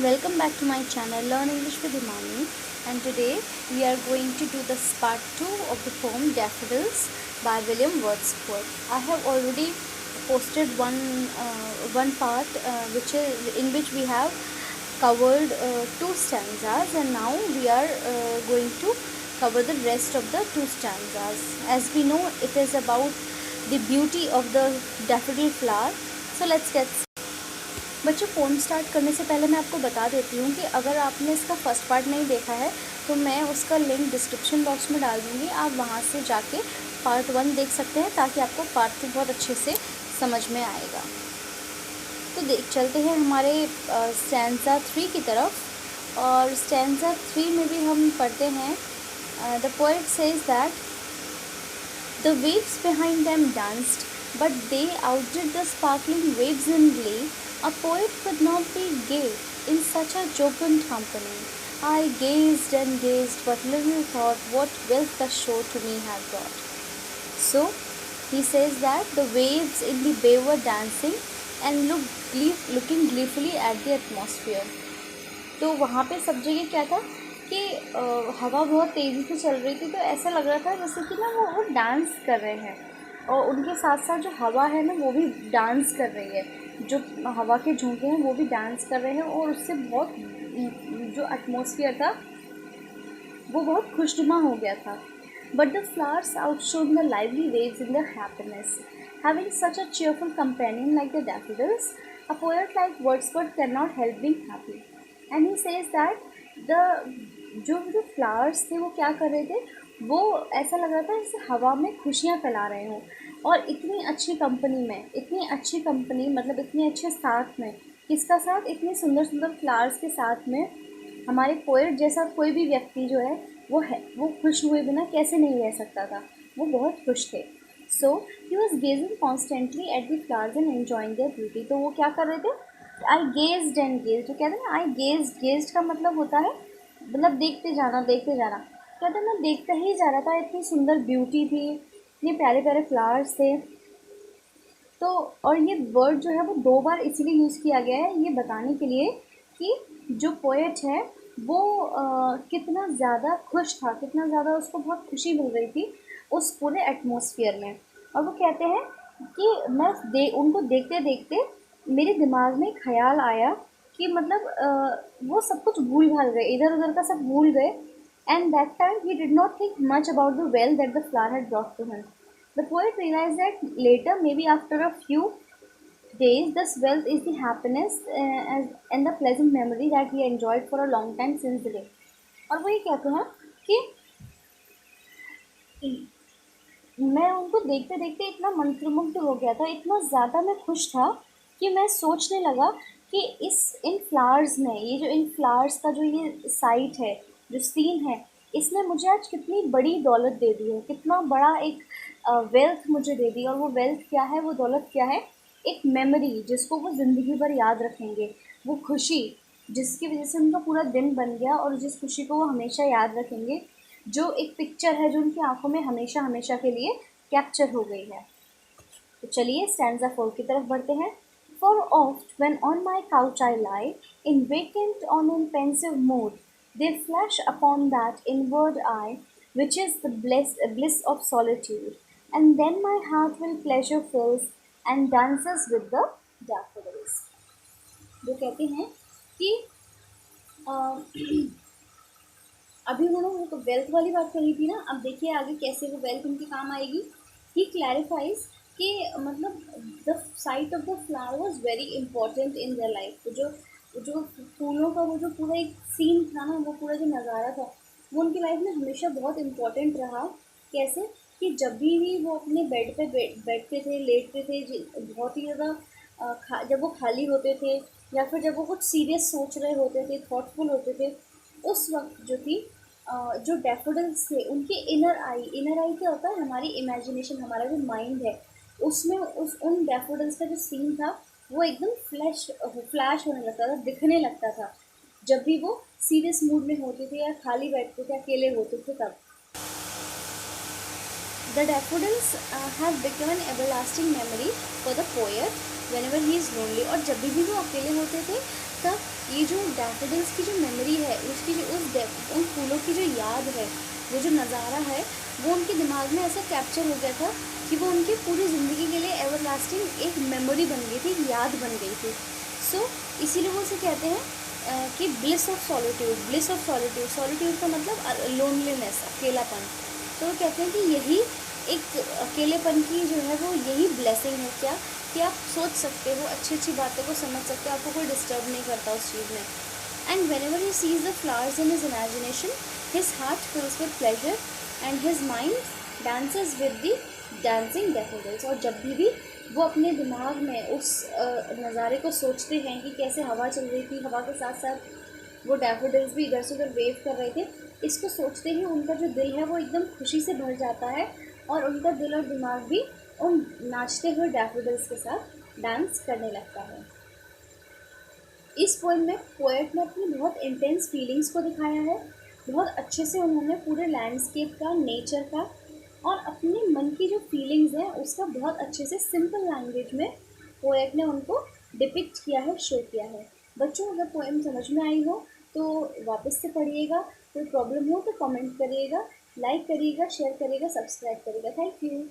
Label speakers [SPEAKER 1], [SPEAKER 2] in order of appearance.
[SPEAKER 1] and welcome back to my channel Learn English with Himani. And today we are going to do this part 2 of the poem Daffodils by William Wordsworth. I have already posted one part in which we have covered two stanzas, and now we are going to cover the rest of the two stanzas. As we know, it is about the beauty of the daffodil flower. So let's get बच्चों, pome start करने से पहले मैं आपको बता देती हूँ कि अगर आपने इसका फर्स्ट पार्ट नहीं देखा है तो मैं उसका लिंक डिस्क्रिप्शन बॉक्स में डाल दूँगी। आप वहाँ से जाके पार्ट 1 देख सकते हैं ताकि आपको पार्ट 2 बहुत अच्छे से समझ में आएगा। तो चलते हैं हमारे स्टैंजा 3 की तरफ। और स्टैंजा 3 में भी हम पढ़ते हैं, the poet says that the waves behind them danced but they outdid the sparkling waves in glee. A poet could not be gay in such a jocund company. I gazed and gazed, but little thought what wealth the show to me had brought. So, he says that the waves in the bay were dancing and looking gleefully at the atmosphere. तो वहाँ पे सब जगह क्या था कि हवा बहुत तेज़ी से चल रही थी, तो ऐसा लग रहा था जैसे कि ना वो डांस कर रहे हैं, और उनके साथ साथ जो हवा है ना वो भी डांस कर रही है। जो हवा के झोंके हैं वो भी डांस कर रहे हैं, और उससे बहुत जो एटमॉस्फेयर था वो बहुत खुशनुमा हो गया था। But the flowers outshone the lively waves in the happiness, having such a cheerful companion like the daffodils, a poet like Wordsworth cannot help being happy. And he says that जो flowers थे वो क्या कर रहे थे, वो ऐसा लग रहा था जैसे हवा में खुशियाँ फैला रहे हों। और इतनी अच्छी कंपनी मतलब इतने अच्छे साथ में, किसका साथ, इतने सुंदर सुंदर फ्लावर्स के साथ में हमारे पोएट जैसा कोई भी व्यक्ति जो है वो खुश हुए बिना कैसे नहीं रह सकता था। वो बहुत खुश थे। So he was gazing constantly at the flowers and enjoying their beauty. तो वो क्या कर रहे थे, आई गेज्ड एंड गेज्ड। जो कहते हैं ना, आई गेज्ड का मतलब होता है मतलब देखते जाना। कहते हैं मैं देखता ही जा रहा था, इतनी सुंदर ब्यूटी थी, इतने प्यारे प्यारे फ्लावर्स थे। तो और ये वर्ड जो है वो 2 बार इसीलिए यूज़ किया गया है, ये बताने के लिए कि जो पोएट है वो कितना ज़्यादा खुश था, कितना ज़्यादा उसको बहुत खुशी मिल रही थी उस पूरे एटमॉस्फेयर में। और वो कहते हैं कि उनको देखते देखते मेरे दिमाग में ख्याल आया कि मतलब वो सब कुछ भूल भाल गए, इधर उधर का सब भूल गए। And that time he did not think much about the wealth that the flower had brought to him. The poet realized that later, maybe after a few days, this wealth is the happiness and the pleasant memory that he enjoyed for a long time since the day. और वो ये कहते हैं कि मैं उनको देखते देखते इतना मंत्रमुग्ध हो गया था, इतना ज़्यादा मैं खुश था कि मैं सोचने लगा कि इन फ्लावर्स ने, ये जो इन फ्लावर्स का जो ये साइट है, जो सीन है, इसने मुझे आज कितनी बड़ी दौलत दे दी है, कितना बड़ा एक वेल्थ मुझे दे दी। और वो वेल्थ क्या है, वो दौलत क्या है, एक मेमोरी जिसको वो ज़िंदगी भर याद रखेंगे, वो खुशी जिसकी वजह से उनका पूरा दिन बन गया और जिस खुशी को वो हमेशा याद रखेंगे, जो एक पिक्चर है जो उनकी आंखों में हमेशा हमेशा के लिए कैप्चर हो गई है। तो चलिए स्टैंजा 4 की तरफ बढ़ते हैं। For oft when on my couch I lie, in vacant or in pensive mood, they flash upon that inward eye, which is the bliss of solitude. And then my heart will pleasure fills and dances with the daffodils. वो कहते हैं कि अभी उन्होंने वो wealth वाली बात करी थी ना, अब देखिए आगे कैसे वो वेल्थ उनके काम आएगी। ही क्लैरिफाइज कि मतलब the site of the flower was very important in their life. जो फूलों का वो जो पूरा एक सीन था ना, वो पूरा जो नज़ारा था वो उनकी लाइफ में हमेशा बहुत इम्पॉर्टेंट रहा। कैसे कि जब भी वो अपने बेड पे बैठते थे, लेटते थे, बहुत ही ज़्यादा जब वो खाली होते थे या फिर जब वो कुछ सीरियस सोच रहे होते थे, थॉटफुल होते थे, उस वक्त जो थी जो डैफोडिल्स थे उनके इनर आई क्या होता है, हमारी इमेजिनेशन, हमारा जो माइंड है, उसमें उन डैफोडिल्स का जो सीन था वो एकदम फ्लैश होने लगता था, दिखने लगता था जब भी वो सीरियस मूड में होते थे या खाली बैठते थे, अकेले होते थे तब। The daffodils have become an everlasting memory for the poet whenever he is lonely. और जब भी वो अकेले होते थे तब ये जो डैफोडिल्स की जो मेमोरी है, उसकी जो उन फूलों की जो याद है, वो जो नज़ारा है, वो उनके दिमाग में ऐसा कैप्चर हो गया था कि वो उनकी पूरी ज़िंदगी के लिए एवरलास्टिंग एक मेमोरी बन गई थी, एक याद बन गई थी। सो इसीलिए वो उसे कहते हैं कि ब्लिस ऑफ सॉलिट्यूड। सॉलिट्यूड का मतलब लोनलीनेस, अकेलापन। तो वो कहते हैं कि यही एक अकेलेपन की जो है वो यही ब्लेसिंग है क्या, कि आप सोच सकते हो, अच्छी अच्छी बातों को समझ सकते हो, आपको कोई डिस्टर्ब नहीं करता उस चीज़ में। And whenever he sees the flowers in his imagination, his heart fills with pleasure and his mind dances with the dancing daffodils. और जब भी वो अपने दिमाग में उस नज़ारे को सोचते हैं कि कैसे हवा चल रही थी, हवा के साथ साथ वो डैफोडिल्स भी इधर से उधर वेव कर रहे थे, इसको सोचते ही उनका जो दिल है वो एकदम खुशी से भर जाता है, और उनका दिल और दिमाग भी उन नाचते हुए डैफोडिल्स के साथ डांस करने लगता है। इस पोएम में पोएट ने अपनी बहुत इंटेंस फीलिंग्स को दिखाया है। बहुत अच्छे से उन्होंने पूरे लैंडस्केप का, नेचर का और अपने मन की जो फीलिंग्स हैं उसका बहुत अच्छे से सिंपल लैंग्वेज में पोएट ने उनको डिपिक्ट किया है, शो किया है। बच्चों, अगर पोएम समझ में आई हो तो वापस से पढ़िएगा। कोई प्रॉब्लम हो तो कमेंट करिएगा, लाइक करिएगा, शेयर करिएगा, सब्सक्राइब करिएगा। Thank you.